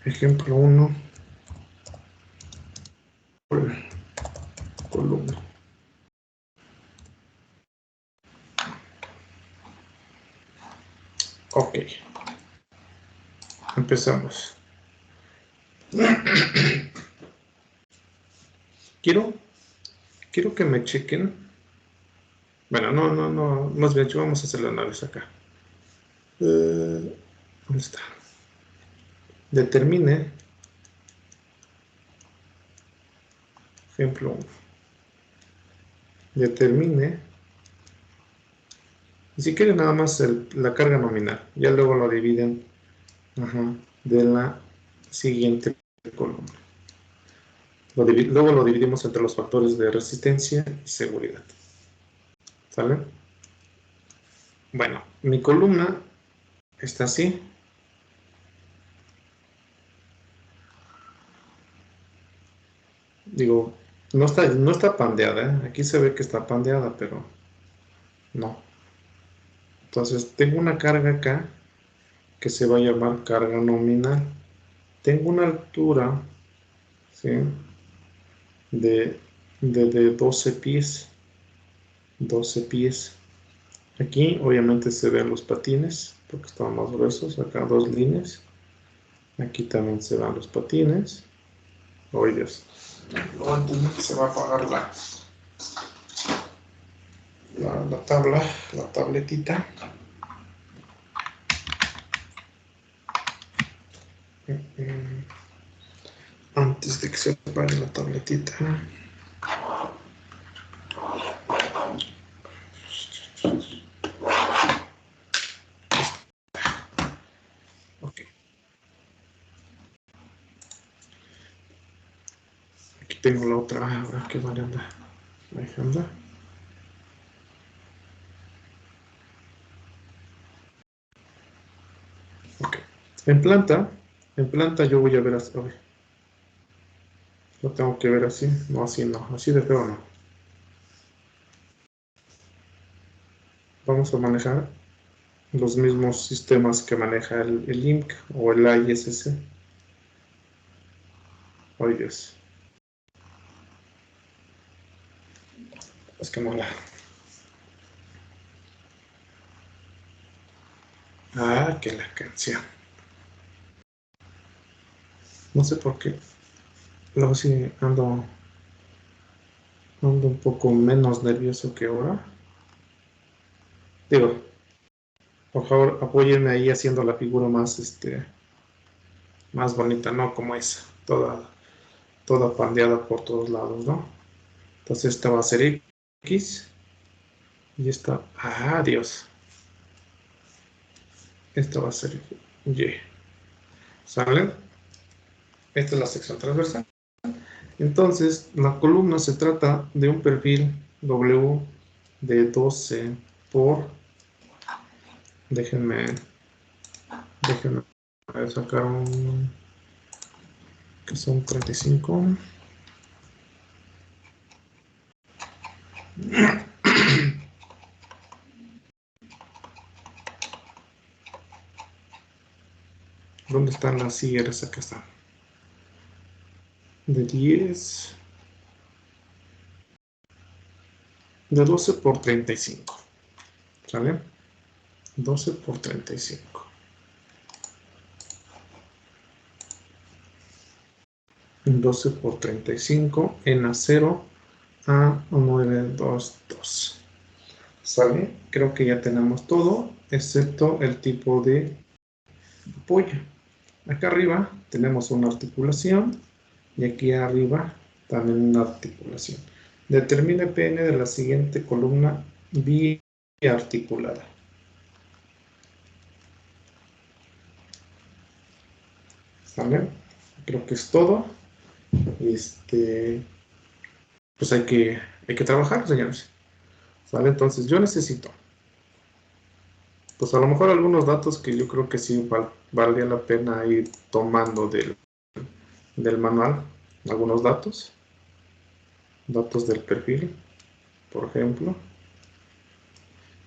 ejemplo 1, columna. Ok, empezamos. Quiero que me chequen. Bueno, no, más bien vamos a hacer la análisis acá. ¿Dónde está? Determine, ejemplo 1. Determine, y si quieren nada más la carga nominal, ya luego lo dividen, de la siguiente columna. Luego lo dividimos entre los factores de resistencia y seguridad. ¿Sale? Bueno, mi columna está así. Digo, no está pandeada, ¿eh? Aquí se ve que está pandeada, pero no. Entonces, tengo una carga acá que se va a llamar carga nominal. Tengo una altura, ¿sí?, de 12 pies. 12 pies. Aquí, obviamente, se ven los patines, porque están más gruesos. Acá 2 líneas. Aquí también se van los patines. ¡Oh, Dios! Se va a apagar la tabletita. Antes de que se apague la tabletita. Ok. Aquí tengo la otra. Ahora que vale anda. Ahí anda. Ok. En planta yo voy a ver así. Lo tengo que ver así. No, así no. Así de feo no. Vamos a manejar los mismos sistemas que maneja el IMC o el ISS. Oh, Dios. Es que no la... Ah, que la canción. No sé por qué. Luego sí ando un poco menos nervioso que ahora. Digo, por favor, apóyenme ahí haciendo la figura más, más bonita, no como esa. Toda pandeada por todos lados, ¿no? Entonces esta va a ser X. Y esta, Dios. Esta va a ser Y. ¿Sale? Esta es la sección transversal. Entonces, la columna se trata de un perfil W de 12 por... Déjenme sacar un... que son 35. ¿Dónde están las siguieres? Acá están. De 10. De 12 por 35. ¿Sale? 12 por 35. 12 por 35 en acero A922. ¿Sale? Creo que ya tenemos todo, excepto el tipo de apoyo. Acá arriba tenemos una articulación y aquí arriba también una articulación. Determine PN de la siguiente columna biarticulada. ¿Sale? Creo que es todo. Pues hay que trabajar, señores. ¿Sale? Entonces yo necesito, pues a lo mejor algunos datos que yo creo que sí valdría la pena ir tomando del manual. Algunos datos del perfil, por ejemplo.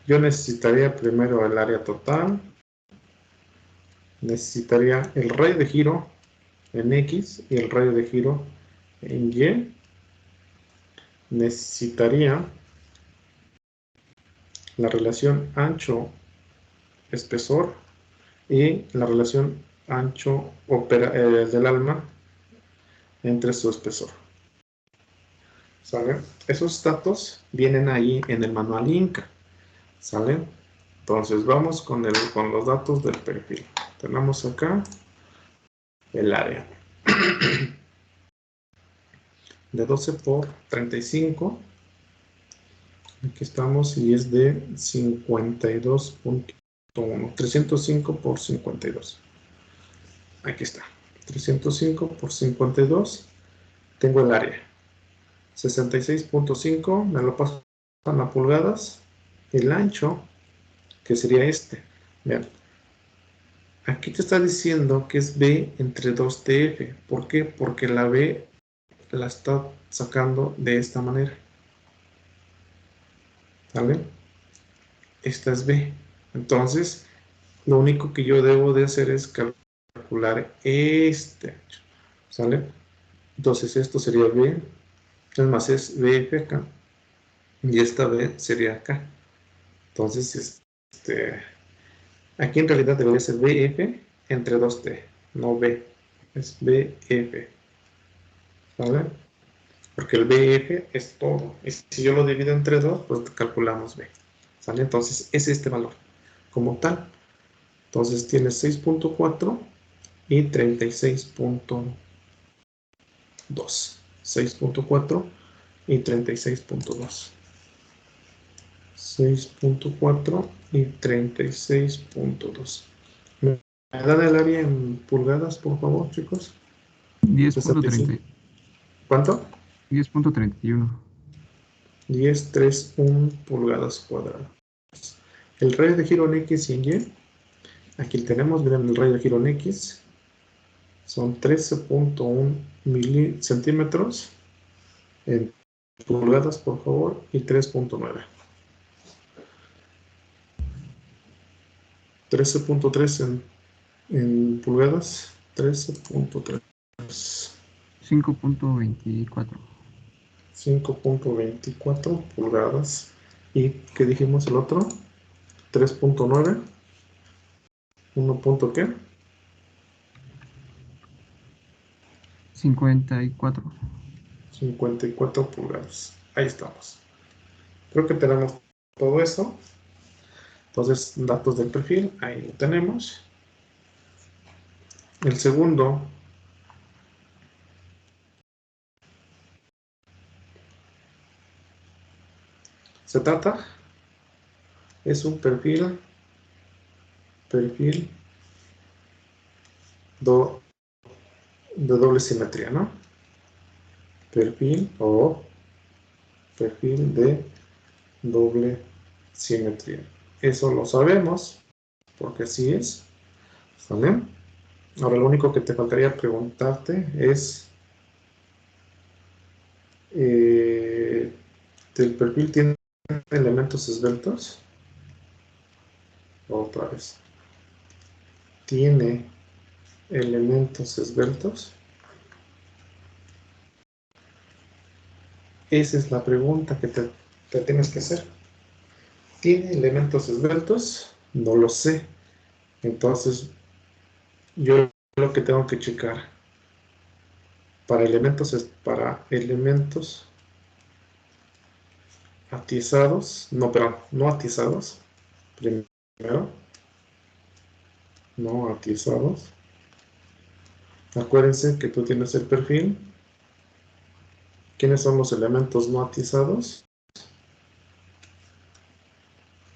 Yo necesitaría primero el área total. Necesitaría el radio de giro en X y el radio de giro en Y. Necesitaría la relación ancho-espesor y la relación ancho del alma entre su espesor. ¿Sale? Esos datos vienen ahí en el manual Inca. ¿Sale? Entonces vamos con los datos del perfil. Tenemos acá el área de 12 por 35. Aquí estamos y es de 52.1. 305 por 52. Aquí está. 305 por 52. Tengo el área. 66.5, me lo paso a pulgadas. El ancho, que sería este. Vean. Aquí te está diciendo que es B entre 2TF. ¿Por qué? Porque la B la está sacando de esta manera. ¿Vale? Esta es B. Entonces, lo único que yo debo de hacer es calcular este ancho. ¿Sale? Entonces, esto sería B. Es más, es BF acá. Y esta B sería acá. Entonces, aquí en realidad debería ser BF entre 2T, no B. Es BF. ¿Vale? Porque el BF es todo. Y si yo lo divido entre 2, pues calculamos B. ¿Sale? Entonces, es este valor como tal. Entonces, tiene 6.4 y 36.2. 6.4 y 36.2. 6.4 y 36.2. ¿Me dan el área en pulgadas, por favor, chicos? 10.30. ¿Cuánto? 10.31. 10.31 pulgadas cuadradas. El radio de giro en X y en Y. Aquí tenemos, miren el radio de giro en X. Son 13.1 centímetros en pulgadas, por favor, y 3.9. 13.3 en pulgadas, 13.3. 5.24. 5.24 pulgadas. ¿Y qué dijimos el otro? 3.9. 1 punto ¿qué? 54. 54 pulgadas. Ahí estamos. Creo que tenemos todo eso. Entonces, datos del perfil, ahí lo tenemos. El segundo se trata, es un perfil de doble simetría, ¿no? Perfil de doble simetría. Eso lo sabemos, porque así es. ¿Sale? Ahora lo único que te faltaría preguntarte es, ¿el perfil tiene elementos esbeltos? Otra vez. ¿Tiene elementos esbeltos? Esa es la pregunta que te tienes que hacer. ¿Tiene elementos esbeltos? No lo sé. Entonces, yo lo que tengo que checar para elementos atizados, no atizados, primero, no atizados. Acuérdense que tú tienes el perfil. ¿Quiénes son los elementos no atizados?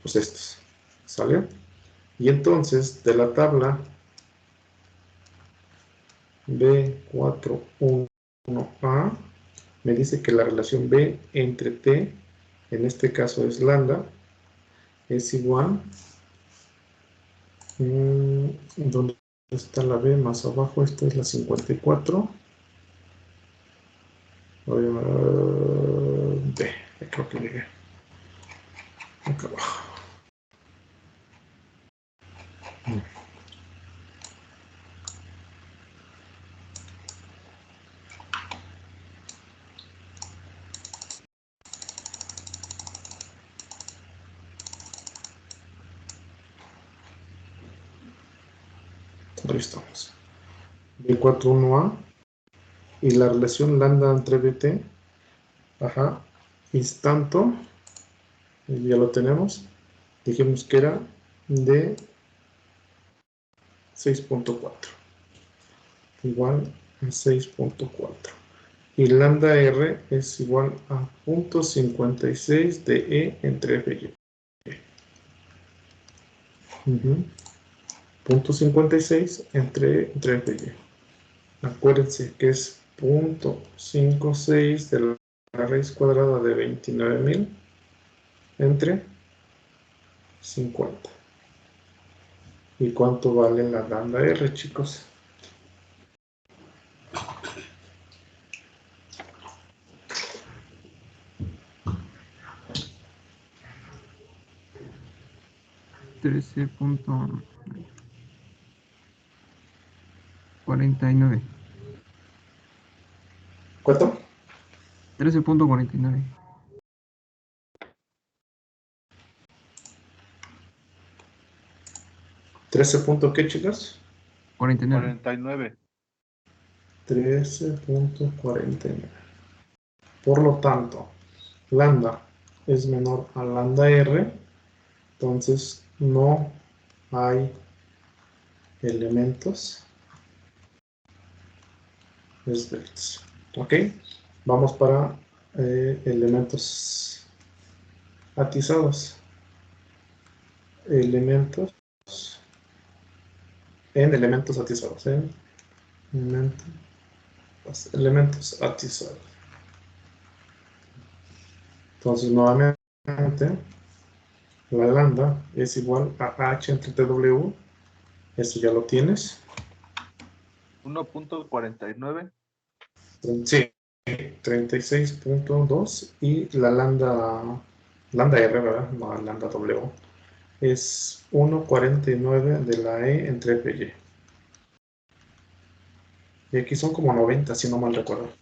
Pues estos, ¿sale? Y entonces, de la tabla B41A, me dice que la relación B entre T, en este caso es lambda, es igual, ¿dónde está la B? Más abajo, esta es la 54, B, creo que llegué, acá abajo. Ahí estamos. B41A y la relación lambda entre BT, ajá, es tanto, ya lo tenemos, dijimos que era de 6.4, igual a 6.4. Y lambda R es igual a 0.56 de E entre F y Y. 0.56 entre F y Y. Acuérdense que es 0.56 de la raíz cuadrada de 29.000 entre 50. ¿Y cuánto vale la lambda R, chicos? $13.49. ¿Cuánto? 13.49. 13 punto, ¿qué, chicos? 49. 49. 13.49. Por lo tanto, lambda es menor a lambda R, entonces no hay elementos esbeltos. ¿Ok? Vamos para elementos atizados. Elementos atizados. Elementos atizados. Entonces, nuevamente, la lambda es igual a H entre TW. Esto ya lo tienes. 1.49. Sí, 36.2 y la lambda R, ¿verdad? No, la lambda W es 1.49 de la E entre PY. Y aquí son como 90, si no mal recuerdo.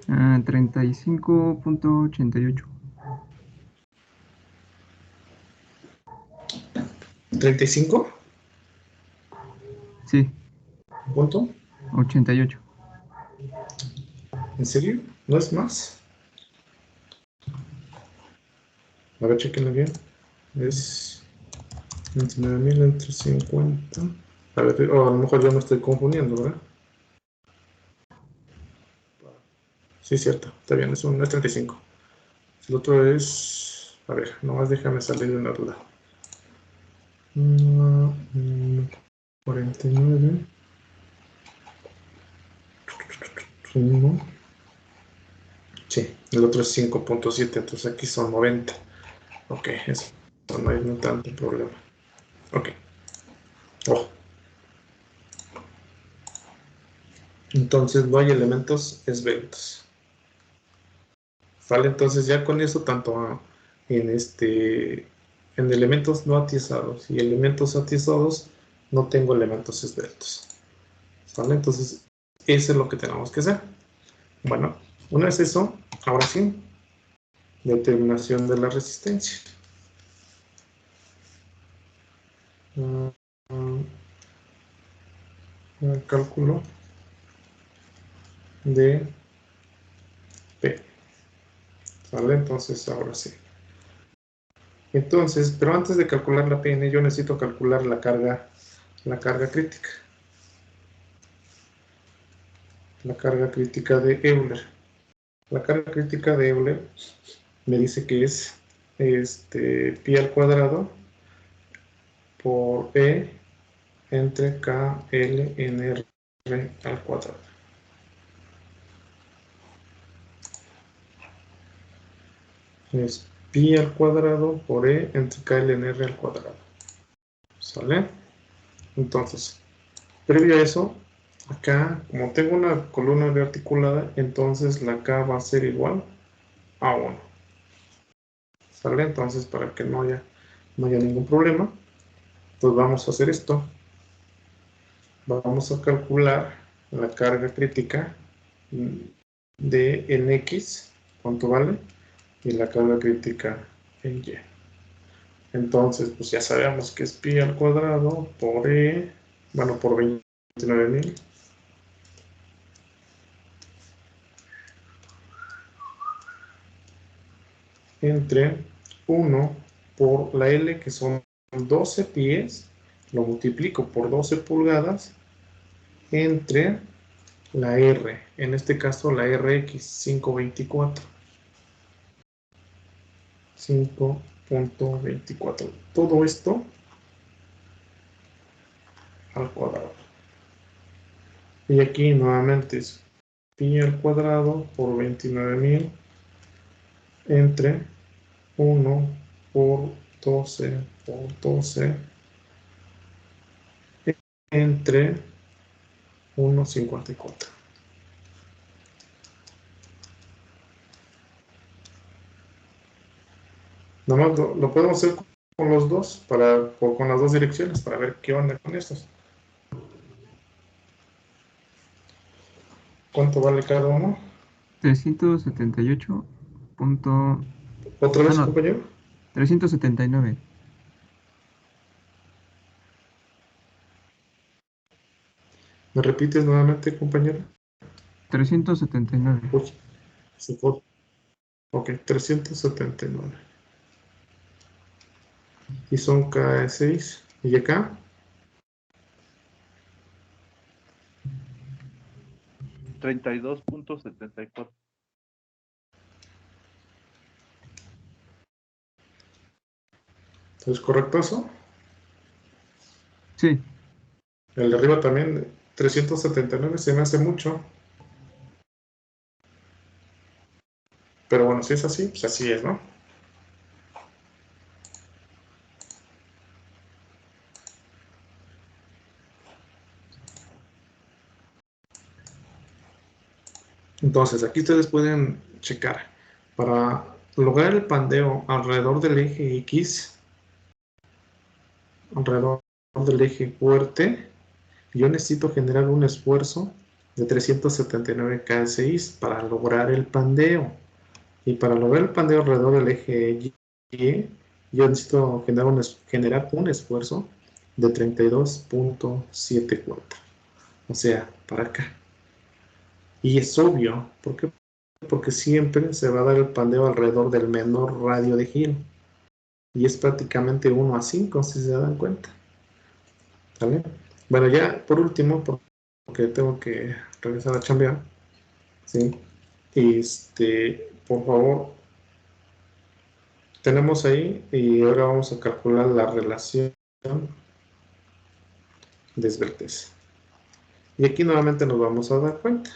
Ah, 35.88. 35. Sí, ¿Punto? 88. ¿En serio? ¿No es más? A ver, chequenlo bien. Es 29.000 entre 50. A ver, o a lo mejor yo me estoy confundiendo, ¿verdad? Sí, cierto. Está bien, es 35. El otro es... A ver, nomás déjame salir de una duda. 49. 1. Sí, el otro es 5.7, entonces aquí son 90. Ok, eso no hay tanto problema. Ok. Oh. Entonces no hay elementos esbeltos. ¿Vale? Entonces ya con eso, tanto en elementos no atizados y elementos atizados, no tengo elementos esbeltos. ¿Vale? Entonces, eso es lo que tenemos que hacer. Bueno, una vez eso, ahora sí, determinación de la resistencia. El cálculo de P. ¿Vale? Entonces, ahora sí. Entonces, pero antes de calcular la PN, yo necesito calcular la carga crítica. La carga crítica de Euler. La carga crítica de Euler me dice que es pi al cuadrado por E entre KLNR al cuadrado. Es pi al cuadrado por E entre KLNR al cuadrado. ¿Sale? Entonces, previo a eso, acá, como tengo una columna articulada, entonces la K va a ser igual a 1. ¿Sale? Entonces, para que no haya ningún problema, pues vamos a hacer esto. Vamos a calcular la carga crítica de en X, ¿cuánto vale? Y la carga crítica en Y. Entonces, pues ya sabemos que es pi al cuadrado por E, bueno, por 29.000. Entre 1 por la L, que son 12 pies, lo multiplico por 12 pulgadas, entre la R, en este caso la RX 524. 5.24. Todo esto al cuadrado. Y aquí nuevamente es pi al cuadrado por 29.000 entre 1 por 12 por 12 entre 1.54. Nomás lo podemos hacer con los dos, con las dos direcciones, para ver qué onda con estos. ¿Cuánto vale cada uno? 378. ¿Otra vez, no, compañero? 379. ¿Me repites nuevamente, compañero? 379. Uy, se fue. Ok, 379. Y son cada 6. ¿Y acá? 32.74. ¿Es correcto eso? Sí. El de arriba también, 379, se me hace mucho. Pero bueno, si es así, pues así es, ¿no? Entonces, aquí ustedes pueden checar. Para lograr el pandeo alrededor del eje X, alrededor del eje fuerte, yo necesito generar un esfuerzo de 379 kSI para lograr el pandeo. Y para lograr el pandeo alrededor del eje Y, yo necesito generar un esfuerzo de 32.74. O sea, para acá. Y es obvio, ¿por qué? Porque siempre se va a dar el pandeo alrededor del menor radio de giro. Y es prácticamente 1 a 5, si se dan cuenta. ¿Vale? Bueno, ya por último, porque tengo que regresar a chambear, ¿sí? Por favor, tenemos ahí, y ahora vamos a calcular la relación de esbeltez. Y aquí nuevamente nos vamos a dar cuenta.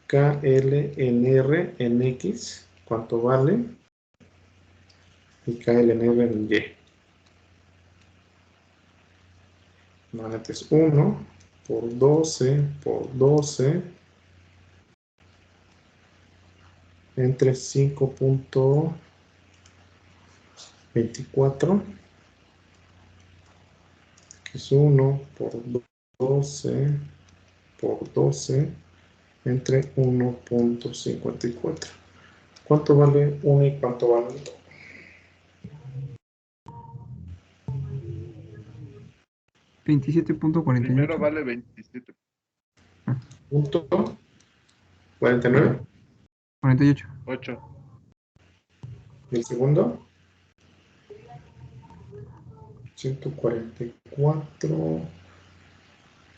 KL en R en X, ¿cuánto vale? Y KL en R en Y. Nuevamente es 1 por 12 por 12 entre 5.24, que es 1 por 12 por 12 entre 1.54. ¿Cuánto vale 1 y cuánto vale 2? Primero 27.48. vale 27. Punto 49. 48. 8. Y el segundo 144,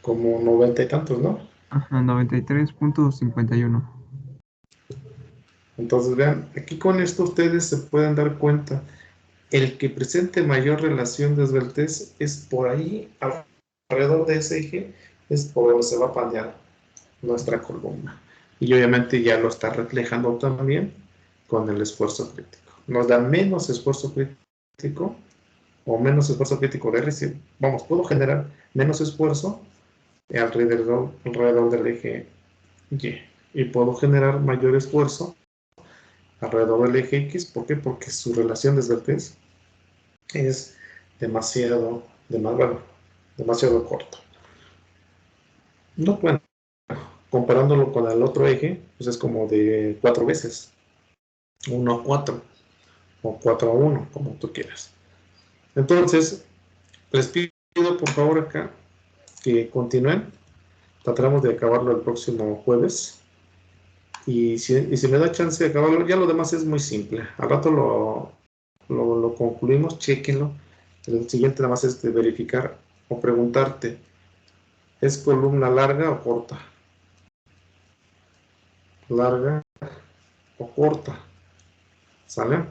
como 90 y tantos, ¿no? Ajá, 93.51. Entonces vean, aquí con esto ustedes se pueden dar cuenta, el que presente mayor relación de esbeltez es por ahí, alrededor de ese eje, es por donde se va a pandear nuestra columna. Y obviamente ya lo está reflejando también con el esfuerzo crítico. Nos da menos esfuerzo crítico o menos esfuerzo crítico de R. Vamos, puedo generar menos esfuerzo alrededor del eje Y. Y puedo generar mayor esfuerzo alrededor del eje X. ¿Por qué? Porque su relación de Sveltez es demasiado corto. No, bueno, comparándolo con el otro eje, pues es como de 4 veces. 1:4 o 4:1, como tú quieras. Entonces, les pido por favor acá que continúen. Trataremos de acabarlo el próximo jueves. Y si me da chance de acabarlo, ya lo demás es muy simple. Al rato lo concluimos, chequenlo. El siguiente nada más es de verificar o preguntarte, ¿es columna larga o corta? Larga o corta. ¿Sale?